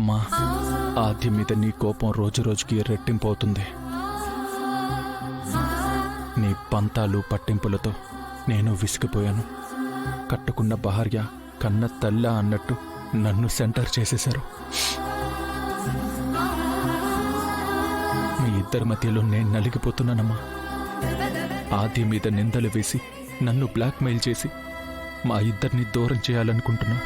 అమ్మా, ఆద్య మీద నీ కోపం రోజురోజుకి రెట్టింపవుతుంది. నీ పంతాలు పట్టింపులతో నేను విసిగిపోయాను. కట్టుకున్న భార్య కన్న తల్ల అన్నట్టు నన్ను సెంటర్ చేసేశారు. మీ ఇద్దరి మధ్యలో నేను నలిగిపోతున్నానమ్మా. ఆద్య మీద నిందలు వేసి నన్ను బ్లాక్మెయిల్ చేసి మా ఇద్దరిని దూరం చేయాలనుకుంటున్నా.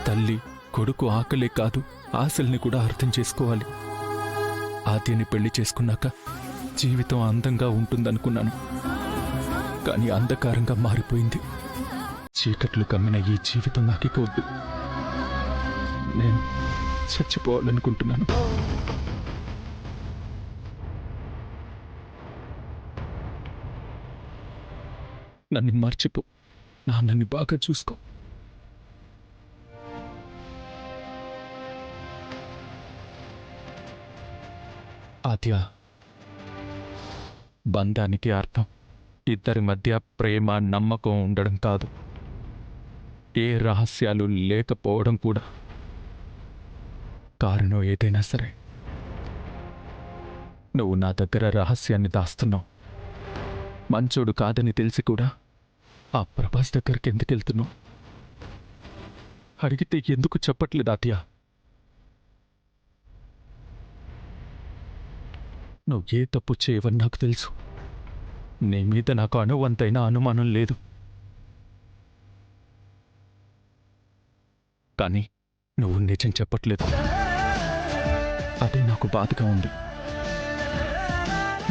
తల్లి కొడుకు ఆకలే కాదు, ఆశల్ని కూడా అర్థం చేసుకోవాలి. ఆద్యని పెళ్లి చేసుకున్నాక జీవితం అందంగా ఉంటుందనుకున్నాను. కానీ అంధకారంగా మారిపోయింది. చీకట్లు కమ్మిన ఈ జీవితం నాకిక వద్దు. నేను చచ్చిపోవాలనుకుంటున్నాను. నన్ను మర్చిపో. నాన్నని బాగా చూసుకో. ఆద్య, బంధానికి అర్థం ఇద్దరి మధ్య ప్రేమ నమ్మకం ఉండడం కాదు, ఏ రహస్యాలు లేకపోవడం కూడా. కారణం ఏదైనా సరే, నువ్వు నా దగ్గర రహస్యాన్ని దాస్తున్నావు. మంచోడు కాదని తెలిసి కూడా ఆ ప్రభాస్ దగ్గరికి ఎందుకు వెళ్తున్నావు? అడిగితే ఎందుకు చెప్పట్లేదు ఆద్య? నువ్వు ఏ తప్పు చేయవని నాకు తెలుసు. నీ మీద నాకు అణువంతైనా అనుమానం లేదు. కానీ నువ్వు నిజం చెప్పట్లేదు. అదే నాకు బాధగా ఉంది.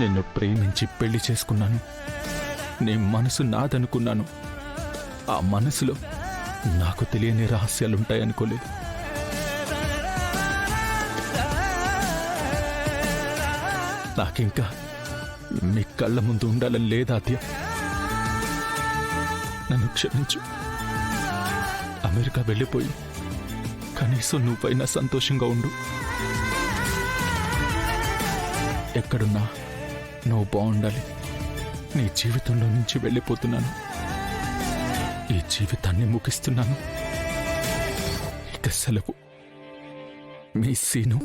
నిన్ను ప్రేమించి పెళ్లి చేసుకున్నాను. నీ మనసు నాదనుకున్నాను. ఆ మనసులో నాకు తెలియని రహస్యాలుంటాయనుకోలేదు. నాకింకా మీ కళ్ళ ముందు ఉండాలని లేదా ఆద్య? నన్ను క్షమించు. అమెరికా వెళ్ళిపోయి కనీసం నువ్వైనా సంతోషంగా ఉండు. ఎక్కడున్నా నువ్వు బాగుండాలి. నీ జీవితంలో నుంచి వెళ్ళిపోతున్నాను. ఈ జీవితాన్ని ముగిస్తున్నాను. ఇక సెలవు. మీ సీను.